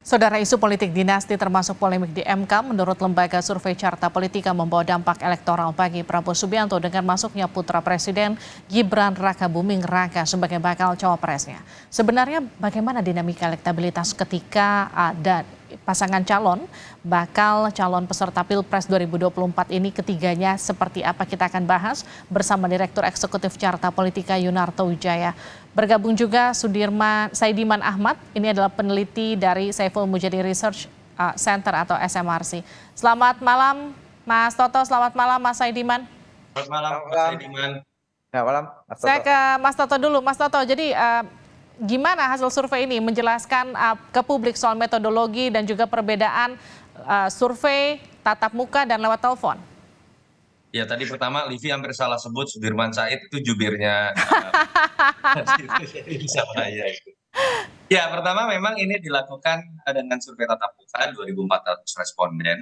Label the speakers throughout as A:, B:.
A: Saudara, isu politik dinasti termasuk polemik di MK menurut lembaga survei Carta Politika membawa dampak elektoral bagi Prabowo Subianto dengan masuknya putra Presiden Gibran Rakabuming Raka sebagai bakal cawapresnya. Sebenarnya bagaimana dinamika elektabilitas ketika ada pasangan bakal calon peserta Pilpres 2024 ini ketiganya seperti apa, kita akan bahas bersama Direktur Eksekutif Carta Politika Yunarto Wijaya. Bergabung juga Saidiman Ahmad, ini adalah peneliti dari Saiful Mujadi Research Center atau SMRC. Selamat malam Mas Toto, selamat malam Mas Saidiman.
B: Selamat malam Mas Saidiman.
C: Selamat malam Mas Toto.
A: Saya ke Mas Toto dulu. Mas Toto, jadi gimana hasil survei ini menjelaskan ke publik soal metodologi dan juga perbedaan survei tatap muka dan lewat telepon?
B: Ya, tadi pertama Livi hampir salah sebut Sudirman Said itu jubirnya bisa bahaya itu. Ya, pertama memang ini dilakukan dengan survei tatap muka 2.400 responden.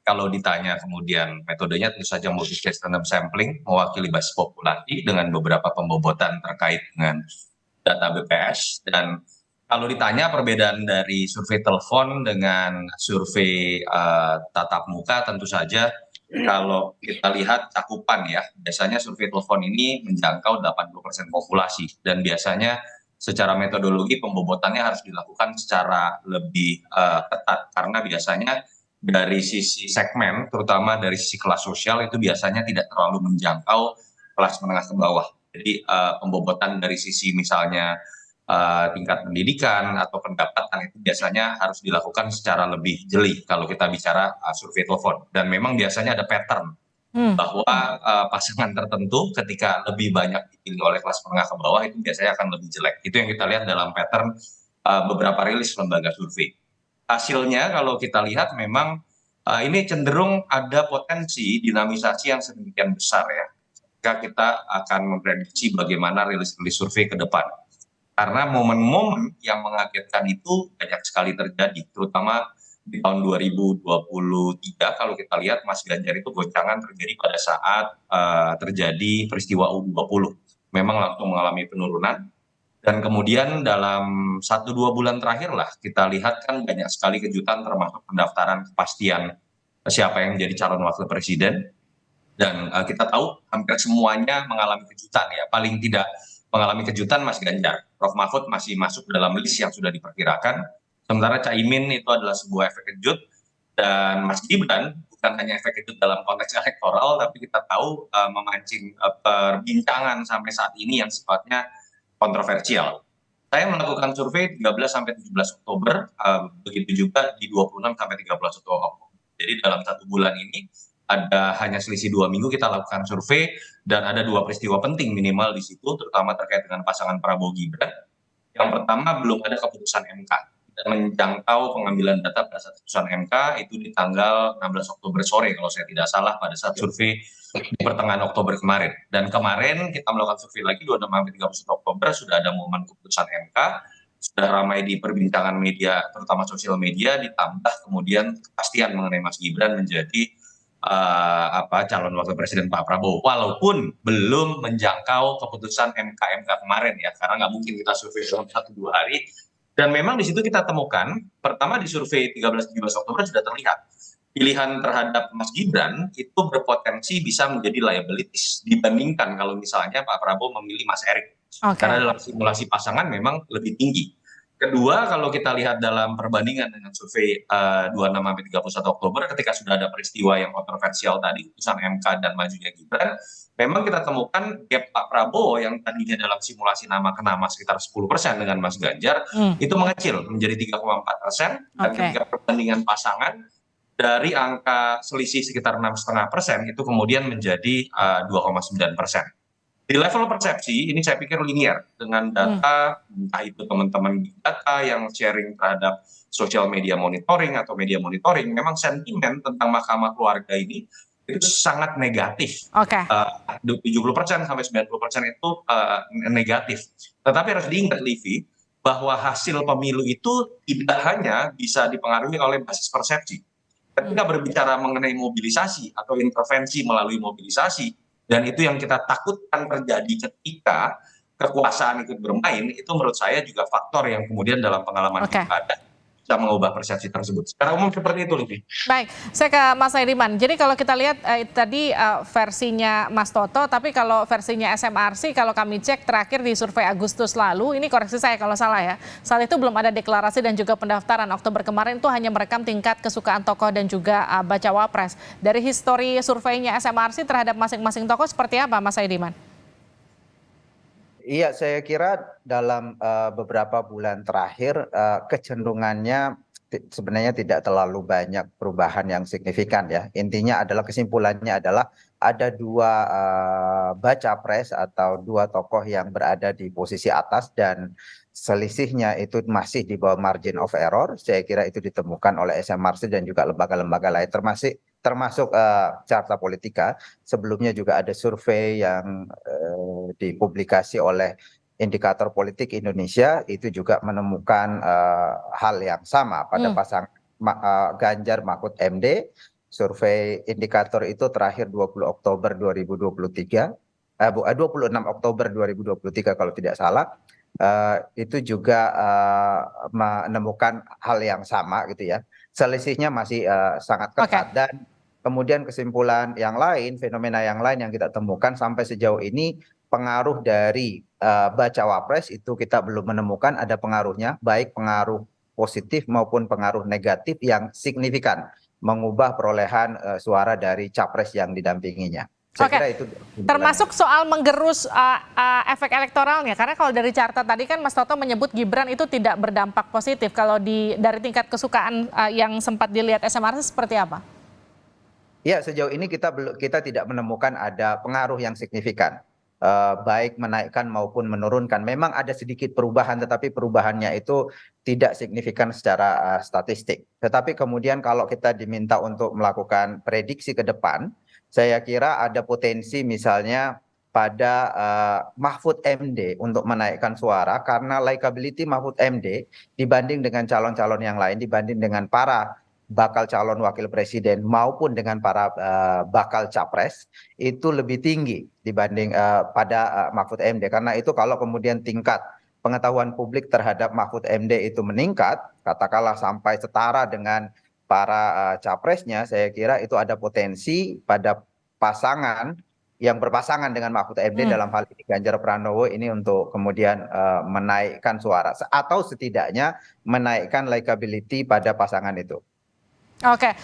B: Kalau ditanya kemudian metodenya tentu saja multi-case random sampling, mewakili basis populasi dengan beberapa pembobotan terkait dengan data BPS. Dan kalau ditanya perbedaan dari survei telepon dengan survei tatap muka, tentu saja kalau kita lihat cakupan ya, biasanya survei telepon ini menjangkau 80% populasi dan biasanya secara metodologi pembobotannya harus dilakukan secara lebih ketat karena biasanya dari sisi segmen, terutama dari sisi kelas sosial itu biasanya tidak terlalu menjangkau kelas menengah ke bawah. Jadi pembobotan dari sisi misalnya tingkat pendidikan atau pendapatan itu biasanya harus dilakukan secara lebih jeli kalau kita bicara survei telepon. Dan memang biasanya ada pattern bahwa pasangan tertentu ketika lebih banyak dipilih oleh kelas menengah ke bawah itu biasanya akan lebih jelek. Itu yang kita lihat dalam pattern beberapa rilis lembaga survei. Hasilnya kalau kita lihat memang ini cenderung ada potensi dinamisasi yang sedemikian besar ya. Jika kita akan memprediksi bagaimana rilis-rilis survei ke depan. Karena momen-momen yang mengagetkan itu banyak sekali terjadi, terutama di tahun 2023 kalau kita lihat Mas Ganjar itu goncangan terjadi pada saat terjadi peristiwa U20. Memang langsung mengalami penurunan dan kemudian dalam 1-2 bulan terakhir lah kita lihat kan banyak sekali kejutan termasuk pendaftaran kepastian siapa yang menjadi calon wakil presiden dan kita tahu hampir semuanya mengalami kejutan ya, paling tidak mengalami kejutan Mas Ganjar. Prof Mahfud masih masuk dalam list yang sudah diperkirakan. Sementara Caimin itu adalah sebuah efek kejut. Dan Mas Gibran bukan hanya efek kejut dalam konteks elektoral, tapi kita tahu memancing perbincangan sampai saat ini yang sifatnya kontroversial. Saya melakukan survei 13-17 Oktober, begitu juga di 26-13 Oktober. Jadi dalam 1 bulan ini ada hanya selisih 2 minggu kita lakukan survei dan ada 2 peristiwa penting minimal di situ, terutama terkait dengan pasangan Prabowo Gibran. Yang pertama belum ada keputusan MK dan menjangkau pengambilan data pada saat keputusan MK itu di tanggal 16 Oktober sore kalau saya tidak salah pada saat survei di pertengahan Oktober kemarin. Dan kemarin kita melakukan survei lagi 26-31 Oktober sudah ada momen keputusan MK, sudah ramai di perbincangan media terutama sosial media, ditambah kemudian kepastian mengenai Mas Gibran menjadi calon wakil presiden Pak Prabowo, walaupun belum menjangkau keputusan MK kemarin ya, karena nggak mungkin kita survei dalam 1-2 hari. Dan memang di situ kita temukan, pertama di survei 13-17 Oktober sudah terlihat pilihan terhadap Mas Gibran itu berpotensi bisa menjadi liabilities dibandingkan kalau misalnya Pak Prabowo memilih Mas Erik. Karena dalam simulasi pasangan memang lebih tinggi. Kedua, kalau kita lihat dalam perbandingan dengan survei 26-31 Oktober ketika sudah ada peristiwa yang kontroversial tadi, putusan MK dan majunya Gibran, memang kita temukan gap Pak Prabowo yang tadinya dalam simulasi nama ke nama sekitar 10% dengan Mas Ganjar, itu mengecil menjadi 3,4%, dan ketika perbandingan pasangan dari angka selisih sekitar 6,5% itu kemudian menjadi 2,9%. Di level persepsi ini saya pikir linear dengan data entah itu teman-teman data yang sharing terhadap social media monitoring atau media monitoring, memang sentimen tentang Mahkamah Keluarga ini itu sangat negatif. 70% sampai 90% itu negatif. Tetapi harus diingat Livi bahwa hasil pemilu itu tidak hanya bisa dipengaruhi oleh basis persepsi. Ketika berbicara mengenai mobilisasi atau intervensi melalui mobilisasi, dan itu yang kita takutkan terjadi ketika kekuasaan ikut bermain, itu menurut saya juga faktor yang kemudian dalam pengalaman pilkada bisa bisa mengubah persepsi tersebut. Secara umum seperti itu, Livi.
A: Baik, saya ke Mas Saidiman. Jadi kalau kita lihat tadi versinya Mas Toto, tapi kalau versinya SMRC, kalau kami cek terakhir di survei Agustus lalu, ini koreksi saya kalau salah ya, saat itu belum ada deklarasi dan juga pendaftaran. Oktober kemarin itu hanya merekam tingkat kesukaan tokoh dan juga bacawa pres. Dari histori surveinya SMRC terhadap masing-masing tokoh seperti apa, Mas Saidiman?
C: Iya, saya kira dalam beberapa bulan terakhir kecenderungannya sebenarnya tidak terlalu banyak perubahan yang signifikan ya. Intinya adalah kesimpulannya adalah ada dua baca pres atau dua tokoh yang berada di posisi atas dan selisihnya itu masih di bawah margin of error. Saya kira itu ditemukan oleh SMRC dan juga lembaga-lembaga lain termasuk Carta Politika. Sebelumnya juga ada survei yang dipublikasi oleh Indikator Politik Indonesia, itu juga menemukan hal yang sama pada pasangan Ganjar Mahfud MD. Survei indikator itu terakhir 20 Oktober 2023, 26 Oktober 2023 kalau tidak salah. Itu juga menemukan hal yang sama gitu ya. Selisihnya masih sangat ketat. Dan kemudian kesimpulan yang lain, fenomena yang lain yang kita temukan sampai sejauh ini, pengaruh dari bacawa pres itu kita belum menemukan ada pengaruhnya, baik pengaruh positif maupun pengaruh negatif yang signifikan mengubah perolehan suara dari capres yang didampinginya. Saya kira itu
A: termasuk soal menggerus efek elektoralnya, karena kalau dari Carta tadi kan Mas Toto menyebut Gibran itu tidak berdampak positif. Kalau dari tingkat kesukaan yang sempat dilihat SMRC seperti apa?
C: Ya, sejauh ini kita tidak menemukan ada pengaruh yang signifikan, baik menaikkan maupun menurunkan. Memang ada sedikit perubahan, tetapi perubahannya itu tidak signifikan secara statistik. Tetapi kemudian kalau kita diminta untuk melakukan prediksi ke depan, saya kira ada potensi misalnya pada Mahfud MD untuk menaikkan suara, karena likability Mahfud MD dibanding dengan calon-calon yang lain, dibanding dengan para bakal calon wakil presiden maupun dengan para bakal capres, itu lebih tinggi dibanding pada Mahfud MD. Karena itu kalau kemudian tingkat pengetahuan publik terhadap Mahfud MD itu meningkat, katakanlah sampai setara dengan para capresnya, saya kira itu ada potensi pada pasangan yang berpasangan dengan Mahfud MD dalam hal ini Ganjar Pranowo ini untuk kemudian menaikkan suara atau setidaknya menaikkan likability pada pasangan itu.
A: Oke,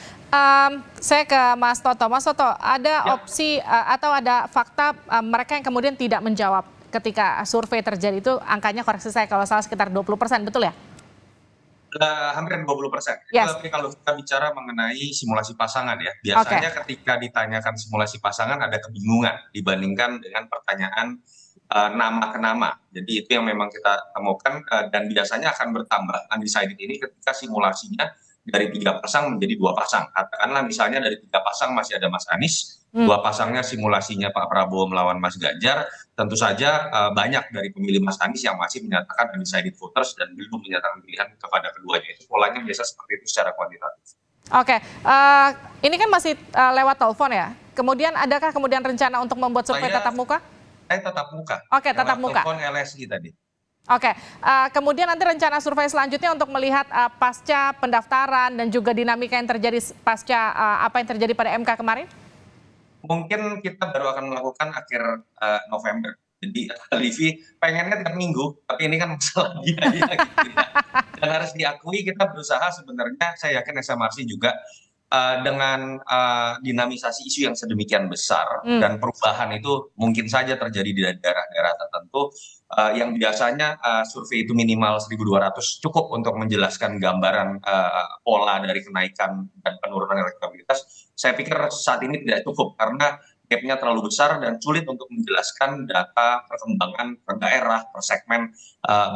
A: saya ke Mas Toto. Mas Toto, ada opsi atau ada fakta mereka yang kemudian tidak menjawab ketika survei terjadi itu, angkanya koreksi saya kalau salah sekitar 20%, betul ya?
B: Hampir 20%.
A: Yes.
B: Tapi kalau kita bicara mengenai simulasi pasangan ya, biasanya ketika ditanyakan simulasi pasangan ada kebingungan dibandingkan dengan pertanyaan nama ke nama. Jadi itu yang memang kita temukan dan biasanya akan bertambah undecided ini ketika simulasinya dari 3 pasang menjadi 2 pasang. Katakanlah misalnya dari 3 pasang masih ada Mas Anies, 2 pasangnya simulasinya Pak Prabowo melawan Mas Ganjar, tentu saja banyak dari pemilih Mas Anies yang masih menyatakan undecided voters dan belum menyatakan pilihan kepada keduanya. Itu polanya biasa seperti itu secara kuantitatif.
A: Oke, ini kan masih lewat telepon ya. Kemudian adakah kemudian rencana untuk membuat survei tatap muka?
B: Saya tatap muka.
A: Oke, tatap muka.
B: Telepon LSI tadi.
A: Oke, kemudian nanti rencana survei selanjutnya untuk melihat pasca pendaftaran dan juga dinamika yang terjadi pasca apa yang terjadi pada MK kemarin?
B: Mungkin kita baru akan melakukan akhir November. Jadi Livi pengennya tiap minggu, tapi ini kan masalah biaya gitu ya. Dan harus diakui kita berusaha sebenarnya, saya yakin SMRC juga dengan dinamisasi isu yang sedemikian besar dan perubahan itu mungkin saja terjadi di daerah-daerah tertentu yang biasanya survei itu minimal 1.200 cukup untuk menjelaskan gambaran pola dari kenaikan dan penurunan elektabilitas. Saya pikir saat ini tidak cukup karena gap-nya terlalu besar dan sulit untuk menjelaskan data perkembangan per daerah, per segmen,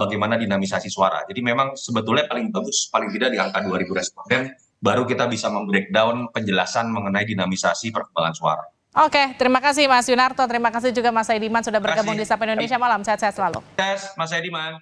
B: bagaimana dinamisasi suara. Jadi memang sebetulnya paling bagus, paling tidak di angka 2.000 responden, baru kita bisa membreakdown penjelasan mengenai dinamisasi perkembangan suara.
A: Oke, terima kasih Mas Yunarto, terima kasih juga Mas Saidiman sudah bergabung di Sapa Indonesia Malam. Sehat-sehat selalu.
B: Yes, Mas Saidiman.